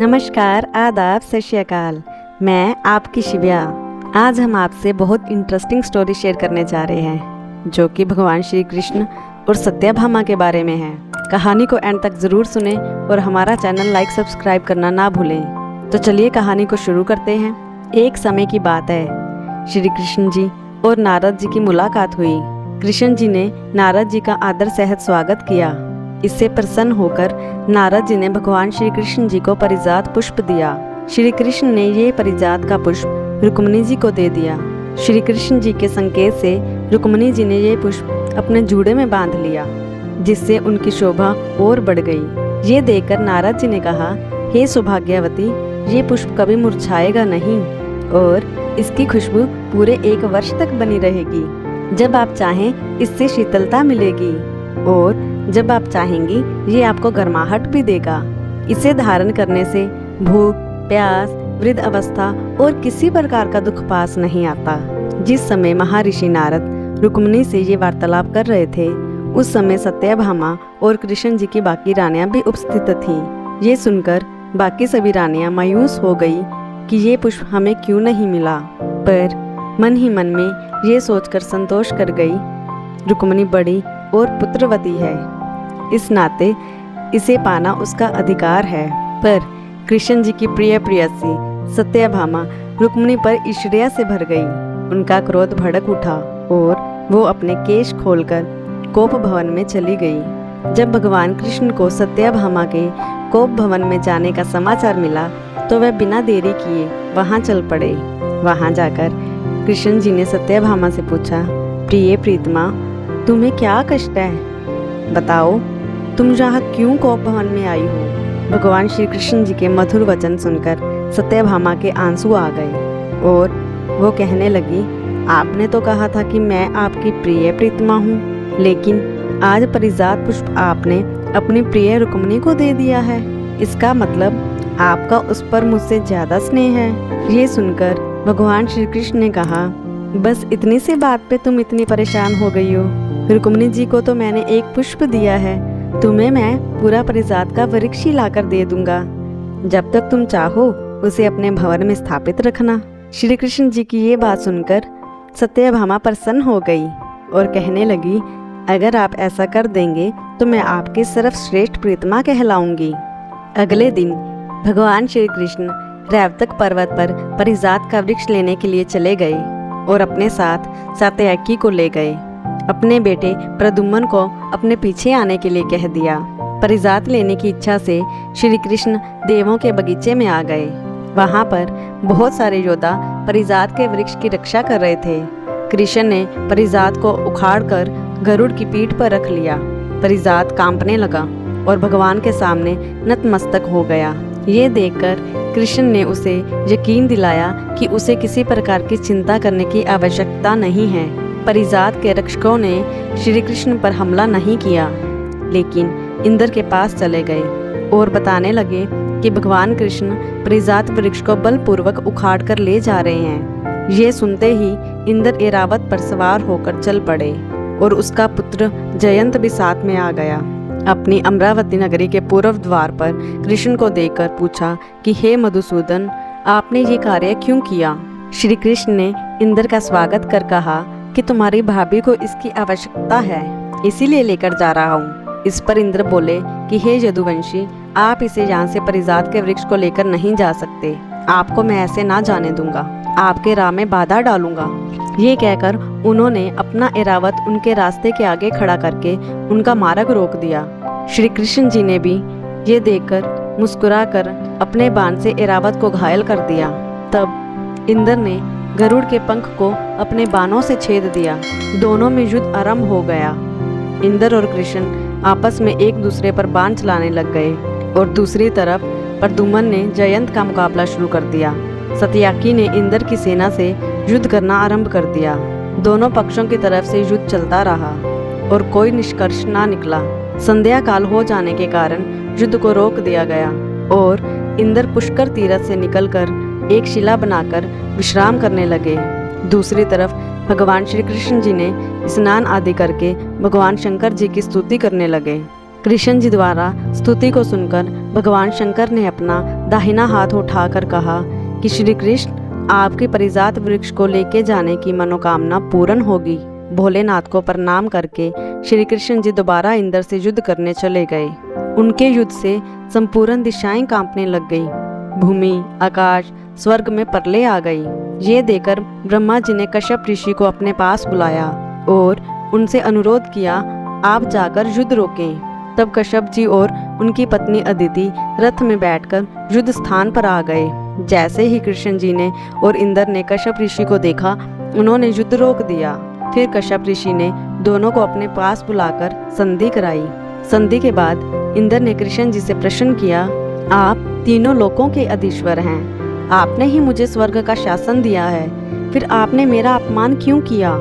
नमस्कार, आदाब, सत श्री अकाल। मैं आपकी शिव्या। आज हम आपसे बहुत इंटरेस्टिंग स्टोरी शेयर करने जा रहे हैं जो कि भगवान श्री कृष्ण और सत्यभामा के बारे में है। कहानी को एंड तक ज़रूर सुने और हमारा चैनल लाइक सब्सक्राइब करना ना भूलें। तो चलिए कहानी को शुरू करते हैं। एक समय की बात है, श्री कृष्ण जी और नारद जी की मुलाकात हुई। कृष्ण जी ने नारद जी का आदर सहित स्वागत किया। इससे प्रसन्न होकर नारद जी ने भगवान श्री कृष्ण जी को परिजात पुष्प दिया। श्री कृष्ण ने ये परिजात का पुष्प रुक्मिणी जी को दे दिया। श्री कृष्ण जी के संकेत से रुक्मिणी जी ने ये पुष्प अपने जूड़े में बांध लिया, जिससे उनकी शोभा और बढ़ गई। ये देखकर नारद जी ने कहा, हे सौभाग्यवती, ये पुष्प कभी मुरझाएगा नहीं और इसकी खुशबू पूरे 1 वर्ष तक बनी रहेगी। जब आप चाहें इससे शीतलता मिलेगी और जब आप चाहेंगी ये आपको गर्माहट भी देगा। इसे धारण करने से भूख, प्यास, वृद्ध अवस्था और किसी प्रकार का दुख पास नहीं आता। जिस समय महर्षि नारद रुक्मिणी से ये वार्तालाप कर रहे थे, उस समय सत्यभामा और कृष्ण जी की बाकी रानियां भी उपस्थित थीं। ये सुनकर बाकी सभी रानियां मायूस हो गई कि ये पुष्प हमें क्यों नहीं मिला, पर मन ही मन में ये सोचकर संतोष कर गई, रुक्मिणी बड़ी और पुत्रवती है, इस नाते इसे पाना उसका अधिकार है। पर कृष्ण जी की प्रिय प्रेयसी सत्यभामा रुक्मिणी पर ईर्ष्या से भर गई। उनका क्रोध भड़क उठा और वो अपने केश खोलकर कोप भवन में चली गई। जब भगवान कृष्ण को सत्यभामा के कोप भवन में जाने का समाचार मिला तो वह बिना देरी किए वहां चल पड़े। वहां जाकर कृष्ण जी ने सत्यभामा से पूछा, प्रिय प्रीतमा, तुम्हें क्या कष्ट है? बताओ, तुम यहाँ क्यों कोप भवन में आई हो? भगवान श्री कृष्ण जी के मधुर वचन सुनकर सत्यभामा के आंसू आ गए और वो कहने लगी, आपने तो कहा था कि मैं आपकी प्रिय प्रीतमा हूँ, लेकिन आज परिजात पुष्प आपने अपनी प्रिय रुक्मिणी को दे दिया है। इसका मतलब आपका उस पर मुझसे ज्यादा स्नेह है। ये सुनकर भगवान श्री कृष्ण ने कहा, बस इतनी सी बात पे तुम इतनी परेशान हो गई हो? रुक्मिणी जी को तो मैंने एक पुष्प दिया है, तुम्हें मैं पूरा परिजात का वृक्ष ही लाकर दे दूंगा। जब तक तुम चाहो उसे अपने भवन में स्थापित रखना। श्री कृष्ण जी की ये बात सुनकर सत्यभामा प्रसन्न हो गई और कहने लगी, अगर आप ऐसा कर देंगे तो मैं आपकी सर्वश्रेष्ठ प्रीतमा कहलाऊंगी। अगले दिन भगवान श्री कृष्ण रैवतक पर्वत पर परिजात का वृक्ष लेने के लिए चले गए और अपने साथ सात्यकी को ले गए। अपने बेटे प्रद्युम्न को अपने पीछे आने के लिए कह दिया। परिजात लेने की इच्छा से श्री कृष्ण देवों के बगीचे में आ गए। वहां पर बहुत सारे योद्धा परिजात के वृक्ष की रक्षा कर रहे थे। कृष्ण ने परिजात को उखाड़कर गरुड़ की पीठ पर रख लिया। परिजात कांपने लगा और भगवान के सामने नतमस्तक हो गया। ये देखकर कृष्ण ने उसे यकीन दिलाया कि उसे किसी प्रकार की चिंता करने की आवश्यकता नहीं है। परिजात के रक्षकों ने श्री कृष्ण पर हमला नहीं किया, लेकिन इंद्र के पास चले गए और बताने लगे कि भगवान कृष्ण परिजात वृक्ष को बलपूर्वक उखाड़ कर ले जा रहे हैं। ये सुनते ही इंद्र ऐरावत पर सवार होकर चल पड़े और उसका पुत्र जयंत भी साथ में आ गया। अपनी अमरावती नगरी के पूर्व द्वार पर कृष्ण को देखकर पूछा कि हे मधुसूदन, आपने ये कार्य क्यों किया? श्री कृष्ण ने इंद्र का स्वागत कर कहा कि तुम्हारी भाभी को इसकी आवश्यकता है, इसीलिए लेकर जा रहा हूँ। इस पर इंद्र बोले कि हे यदुवंशी, आप इसे यहाँ से परिजात के वृक्ष को लेकर नहीं जा सकते। आपको मैं ऐसे ना जाने दूंगा, आपके राह में बाधा डालूंगा। ये कहकर उन्होंने अपना ऐरावत उनके रास्ते के आगे खड़ा करके उनका मार्ग रोक दिया। श्री कृष्ण जी ने भी ये देखकर मुस्कुराकर अपने बाण से ऐरावत को घायल कर दिया। तब इंद्र ने गरुड़ के पंख को अपने बाणों से छेद दिया। दोनों में युद्ध आरंभ हो गया। इंद्र और कृष्ण आपस में एक दूसरे पर बाण चलाने लग गए और दूसरी तरफ प्रद्युम्न ने जयंत का मुकाबला शुरू कर दिया। सात्यकी ने इंद्र की सेना से युद्ध करना आरंभ कर दिया। दोनों पक्षों की तरफ से युद्ध चलता रहा और कोई निष्कर्ष ना निकला। संध्या काल हो जाने के कारण युद्ध को रोक दिया गया और इंद्र पुष्कर तीरथ से निकलकर एक शिला बनाकर विश्राम करने लगे। दूसरी तरफ भगवान श्री कृष्ण जी ने स्नान आदि करके भगवान शंकर जी की स्तुति करने लगे। कृष्ण जी द्वारा स्तुति को सुनकर भगवान शंकर ने अपना दाहिना हाथ उठाकर कहा कि श्री कृष्ण, आपके परिजात वृक्ष को लेके जाने की मनोकामना पूर्ण होगी। भोलेनाथ को प्रणाम करके श्री कृष्ण जी दोबारा इंद्र से युद्ध करने चले गए। उनके युद्ध से संपूर्ण दिशाएं कांपने लग गई। भूमि, आकाश, स्वर्ग में प्रलय आ गई। ये देखकर ब्रह्मा जी ने कश्यप ऋषि को अपने पास बुलाया और उनसे अनुरोध किया, आप जाकर युद्ध रोकें। तब कश्यप जी और उनकी पत्नी अदिति रथ में बैठकर युद्ध स्थान पर आ गए। जैसे ही कृष्ण जी ने और इंद्र ने कश्यप ऋषि को देखा, उन्होंने युद्ध रोक दिया। फिर कश्यप ऋषि ने दोनों को अपने पास बुलाकर संधि कराई। संधि के बाद इंद्र ने कृष्ण जी से प्रश्न किया, आप तीनों लोकों के अधीश्वर हैं, आपने ही मुझे स्वर्ग का शासन दिया है, फिर आपने मेरा अपमान क्यों किया?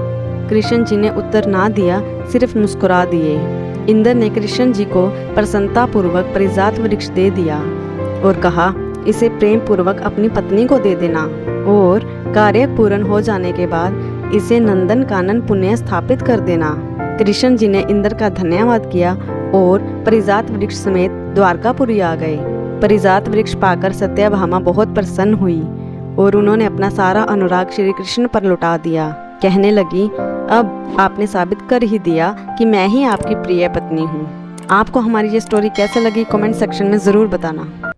कृष्ण जी ने उत्तर ना दिया, सिर्फ मुस्कुरा दिए। इंद्र ने कृष्ण जी को प्रसन्नता पूर्वक परिजात वृक्ष दे दिया और कहा, इसे प्रेम पूर्वक अपनी पत्नी को दे देना और कार्य पूर्ण हो जाने के बाद इसे नंदन कानन पुण्य स्थापित कर देना। कृष्ण जी ने इंद्र का धन्यवाद किया और परिजात वृक्ष समेत द्वारकापुरी आ गए। परिजात वृक्ष पाकर सत्यभामा बहुत प्रसन्न हुई और उन्होंने अपना सारा अनुराग श्री कृष्ण पर लुटा दिया। कहने लगी, अब आपने साबित कर ही दिया कि मैं ही आपकी प्रिय पत्नी हूँ। आपको हमारी ये स्टोरी कैसे लगी कमेंट सेक्शन में ज़रूर बताना।